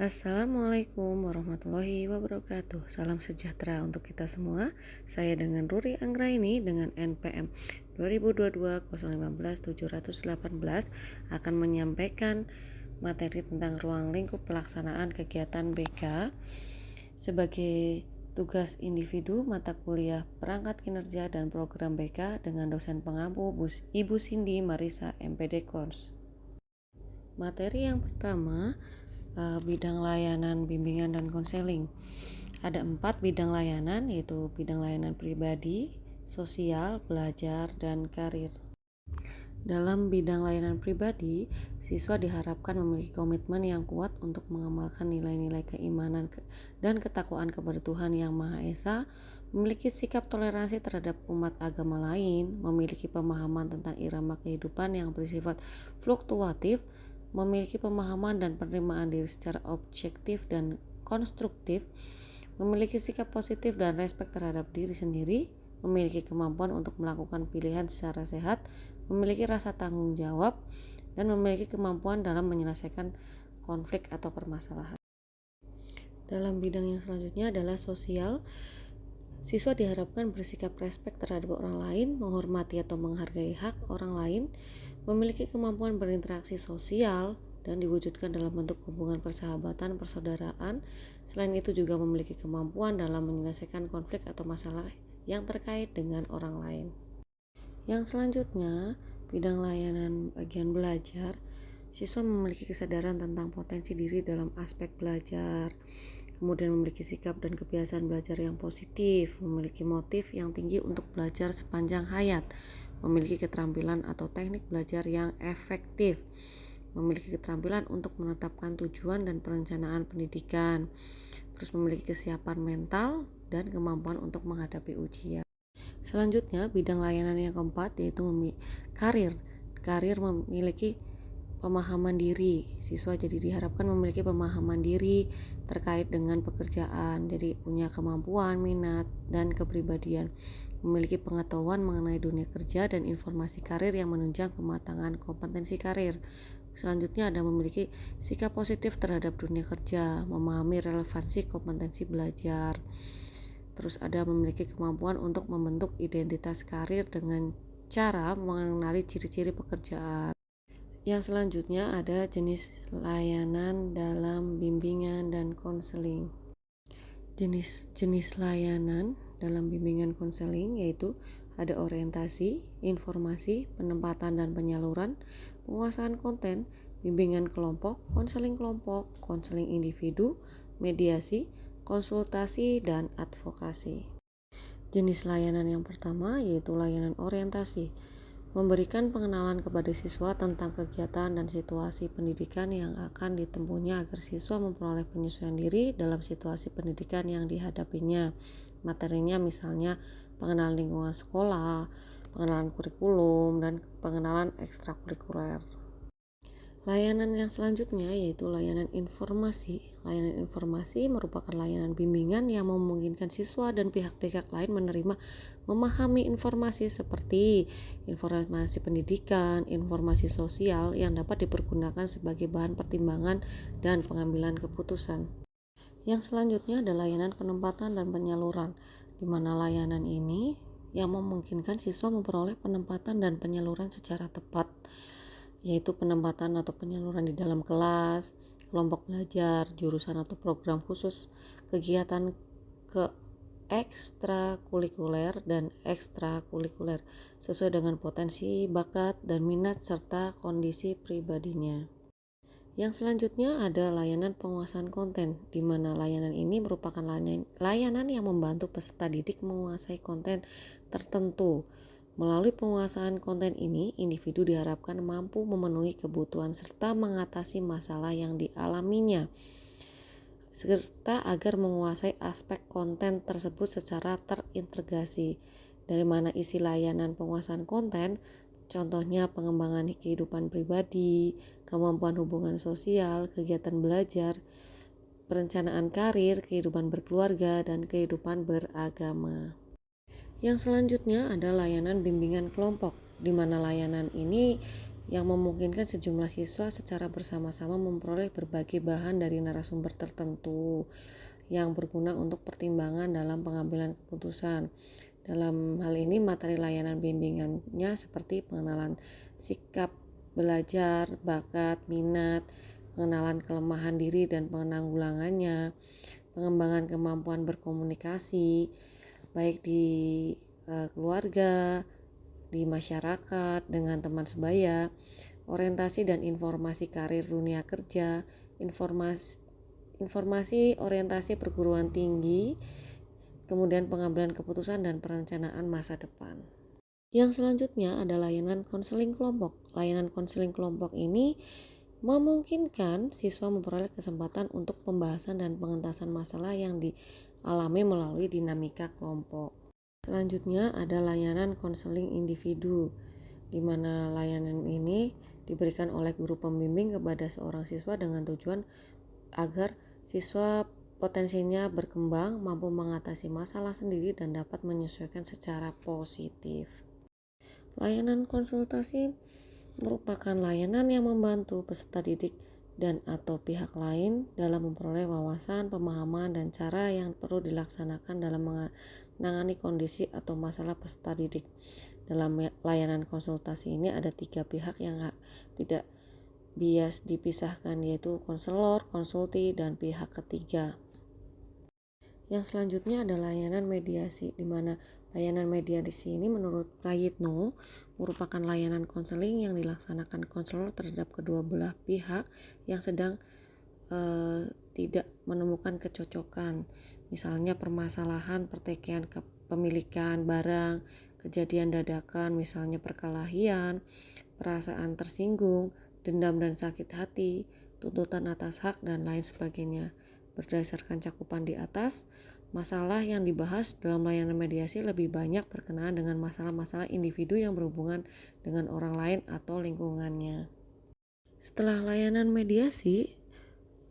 Assalamualaikum warahmatullahi wabarakatuh. Salam sejahtera untuk kita semua. Saya dengan Ruri Anggraini dengan NPM 2022-015-718 akan menyampaikan materi tentang ruang lingkup pelaksanaan kegiatan BK sebagai tugas individu mata kuliah perangkat kinerja dan program BK dengan dosen pengampu Ibu Cindy Marisa MPD Kons. Materi yang pertama, bidang layanan bimbingan dan konseling. Ada 4 bidang layanan, yaitu bidang layanan pribadi, sosial, belajar, dan karir. Dalam bidang layanan pribadi, siswa diharapkan memiliki komitmen yang kuat untuk mengamalkan nilai-nilai keimanan dan ketakwaan kepada Tuhan Yang Maha Esa, memiliki sikap toleransi terhadap umat agama lain, memiliki pemahaman tentang irama kehidupan yang bersifat fluktuatif, memiliki pemahaman dan penerimaan diri secara objektif dan konstruktif, memiliki sikap positif dan respek terhadap diri sendiri, memiliki kemampuan untuk melakukan pilihan secara sehat, memiliki rasa tanggung jawab, dan memiliki kemampuan dalam menyelesaikan konflik atau permasalahan. Dalam bidang yang selanjutnya adalah sosial. Siswa diharapkan bersikap respek terhadap orang lain, menghormati atau menghargai hak orang lain, memiliki kemampuan berinteraksi sosial dan diwujudkan dalam bentuk hubungan persahabatan, persaudaraan. Selain itu juga memiliki kemampuan dalam menyelesaikan konflik atau masalah yang terkait dengan orang lain. Yang selanjutnya, bidang layanan bagian belajar. Siswa memiliki kesadaran tentang potensi diri dalam aspek belajar, kemudian memiliki sikap dan kebiasaan belajar yang positif, memiliki motif yang tinggi untuk belajar sepanjang hayat, memiliki keterampilan atau teknik belajar yang efektif, memiliki keterampilan untuk menetapkan tujuan dan perencanaan pendidikan, terus memiliki kesiapan mental dan kemampuan untuk menghadapi ujian. Selanjutnya, bidang layanan yang keempat yaitu karir. Karir memiliki pemahaman diri. Siswa jadi diharapkan memiliki pemahaman diri terkait dengan pekerjaan, jadi punya kemampuan, minat, dan kepribadian, memiliki pengetahuan mengenai dunia kerja dan informasi karir yang menunjang kematangan kompetensi karir. Selanjutnya ada memiliki sikap positif terhadap dunia kerja, memahami relevansi kompetensi belajar. Terus ada memiliki kemampuan untuk membentuk identitas karir dengan cara mengenali ciri-ciri pekerjaan. Yang selanjutnya ada jenis layanan dalam bimbingan dan konseling. Jenis layanan dalam bimbingan konseling yaitu ada orientasi, informasi, penempatan dan penyaluran, penguasaan konten, bimbingan kelompok, konseling individu, mediasi, konsultasi, dan advokasi. Jenis layanan yang pertama yaitu layanan orientasi, memberikan pengenalan kepada siswa tentang kegiatan dan situasi pendidikan yang akan ditempuhnya agar siswa memperoleh penyesuaian diri dalam situasi pendidikan yang dihadapinya. Materinya misalnya pengenalan lingkungan sekolah, pengenalan kurikulum, dan pengenalan ekstrakurikuler. Layanan yang selanjutnya yaitu layanan informasi. Layanan informasi merupakan layanan bimbingan yang memungkinkan siswa dan pihak-pihak lain memahami informasi seperti informasi pendidikan, informasi sosial yang dapat dipergunakan sebagai bahan pertimbangan dan pengambilan keputusan. Yang selanjutnya adalah layanan penempatan dan penyaluran, di mana layanan ini yang memungkinkan siswa memperoleh penempatan dan penyaluran secara tepat, yaitu penempatan atau penyaluran di dalam kelas, kelompok belajar, jurusan atau program khusus, kegiatan ekstrakurikuler dan ekstrakurikuler sesuai dengan potensi, bakat, dan minat serta kondisi pribadinya. Yang selanjutnya ada layanan penguasaan konten, di mana layanan ini merupakan layanan yang membantu peserta didik menguasai konten tertentu. Melalui penguasaan konten ini, individu diharapkan mampu memenuhi kebutuhan serta mengatasi masalah yang dialaminya, serta agar menguasai aspek konten tersebut secara terintegrasi. Dari mana isi layanan penguasaan konten, contohnya pengembangan kehidupan pribadi, kemampuan hubungan sosial, kegiatan belajar, perencanaan karir, kehidupan berkeluarga, dan kehidupan beragama. Yang selanjutnya ada layanan bimbingan kelompok, di mana layanan ini yang memungkinkan sejumlah siswa secara bersama-sama memperoleh berbagai bahan dari narasumber tertentu yang berguna untuk pertimbangan dalam pengambilan keputusan. Dalam hal ini, materi layanan bimbingannya seperti pengenalan sikap belajar, bakat, minat, pengenalan kelemahan diri dan penanggulangannya, pengembangan kemampuan berkomunikasi, baik di keluarga, di masyarakat, dengan teman sebaya, orientasi dan informasi karir dunia kerja, informasi orientasi perguruan tinggi, kemudian pengambilan keputusan dan perencanaan masa depan. Yang selanjutnya ada layanan konseling kelompok. Layanan konseling kelompok ini memungkinkan siswa memperoleh kesempatan untuk pembahasan dan pengentasan masalah yang dialami melalui dinamika kelompok. Selanjutnya ada layanan konseling individu, di mana layanan ini diberikan oleh guru pembimbing kepada seorang siswa dengan tujuan agar siswa potensinya berkembang, mampu mengatasi masalah sendiri dan dapat menyesuaikan secara positif. Layanan konsultasi merupakan layanan yang membantu peserta didik dan atau pihak lain dalam memperoleh wawasan, pemahaman, dan cara yang perlu dilaksanakan dalam menangani kondisi atau masalah peserta didik. Dalam layanan konsultasi ini ada 3 pihak yang tidak bias dipisahkan, yaitu konselor, konsulti, dan pihak ketiga. Yang selanjutnya ada layanan mediasi, di mana layanan mediasi ini menurut Prayitno merupakan layanan konseling yang dilaksanakan konselor terhadap kedua belah pihak yang sedang tidak menemukan kecocokan, misalnya permasalahan pertikaian kepemilikan barang, kejadian dadakan misalnya perkelahian, perasaan tersinggung, dendam dan sakit hati, tuntutan atas hak, dan lain sebagainya. Berdasarkan cakupan di atas, masalah yang dibahas dalam layanan mediasi lebih banyak berkenaan dengan masalah-masalah individu yang berhubungan dengan orang lain atau lingkungannya. Setelah layanan mediasi,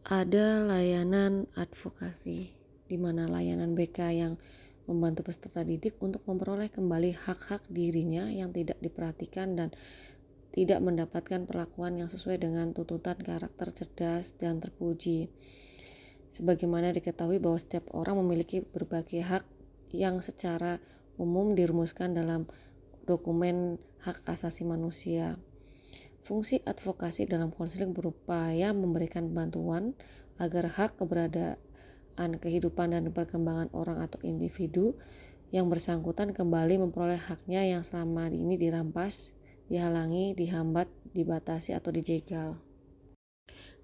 ada layanan advokasi, di mana layanan BK yang membantu peserta didik untuk memperoleh kembali hak-hak dirinya yang tidak diperhatikan dan tidak mendapatkan perlakuan yang sesuai dengan tuntutan karakter cerdas dan terpuji. Sebagaimana diketahui bahwa setiap orang memiliki berbagai hak yang secara umum dirumuskan dalam dokumen hak asasi manusia. Fungsi advokasi dalam konseling berupaya memberikan bantuan agar hak keberadaan kehidupan dan perkembangan orang atau individu yang bersangkutan kembali memperoleh haknya yang selama ini dirampas, dihalangi, dihambat, dibatasi, atau dijegal.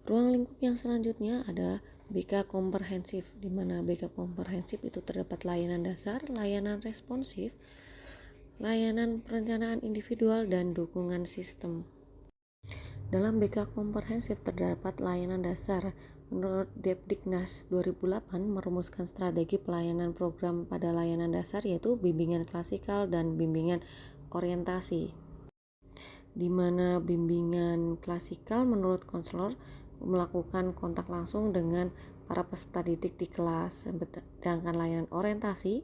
Ruang lingkup yang selanjutnya ada BK komprehensif, di mana BK komprehensif itu terdapat layanan dasar, layanan responsif, layanan perencanaan individual, dan dukungan sistem. Dalam BK komprehensif terdapat layanan dasar. Menurut Depdiknas 2008 merumuskan strategi pelayanan program pada layanan dasar, yaitu bimbingan klasikal dan bimbingan orientasi. Di mana bimbingan klasikal menurut konselor melakukan kontak langsung dengan para peserta didik di kelas, sedangkan layanan orientasi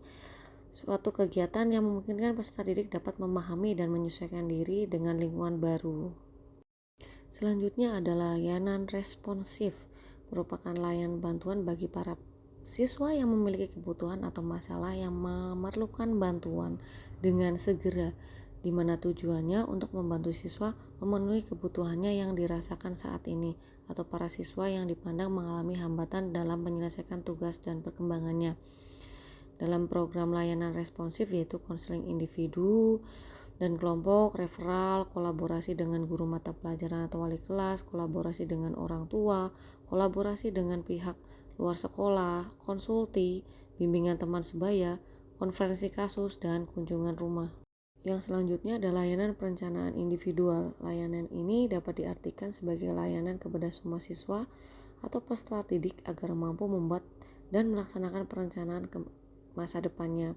suatu kegiatan yang memungkinkan peserta didik dapat memahami dan menyesuaikan diri dengan lingkungan baru. Selanjutnya adalah layanan responsif, merupakan layanan bantuan bagi para siswa yang memiliki kebutuhan atau masalah yang memerlukan bantuan dengan segera, di mana tujuannya untuk membantu siswa memenuhi kebutuhannya yang dirasakan saat ini, atau para siswa yang dipandang mengalami hambatan dalam menyelesaikan tugas dan perkembangannya. Dalam program layanan responsif yaitu konseling individu dan kelompok, referral, kolaborasi dengan guru mata pelajaran atau wali kelas, kolaborasi dengan orang tua, kolaborasi dengan pihak luar sekolah, konsulti, bimbingan teman sebaya, konferensi kasus, dan kunjungan rumah. Yang selanjutnya adalah layanan perencanaan individual. Layanan ini dapat diartikan sebagai layanan kepada semua siswa atau peserta didik agar mampu membuat dan melaksanakan perencanaan masa depannya.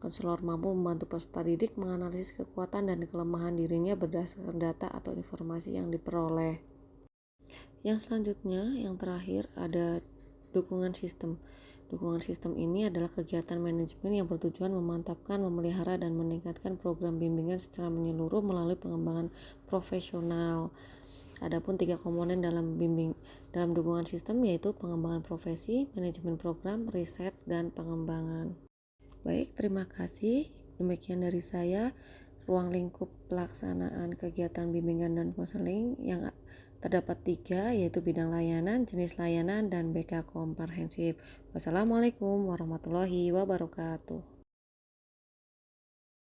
Konselor mampu membantu peserta didik menganalisis kekuatan dan kelemahan dirinya berdasarkan data atau informasi yang diperoleh. Yang selanjutnya, yang terakhir ada dukungan sistem. Dukungan sistem ini adalah kegiatan manajemen yang bertujuan memantapkan, memelihara, dan meningkatkan program bimbingan secara menyeluruh melalui pengembangan profesional. Adapun 3 komponen dalam dukungan sistem yaitu pengembangan profesi, manajemen program, riset, dan pengembangan. Baik, terima kasih. Demikian dari saya. Ruang lingkup pelaksanaan kegiatan bimbingan dan konseling yang terdapat 3, yaitu bidang layanan, jenis layanan, dan BK komprehensif. Wassalamualaikum warahmatullahi wabarakatuh.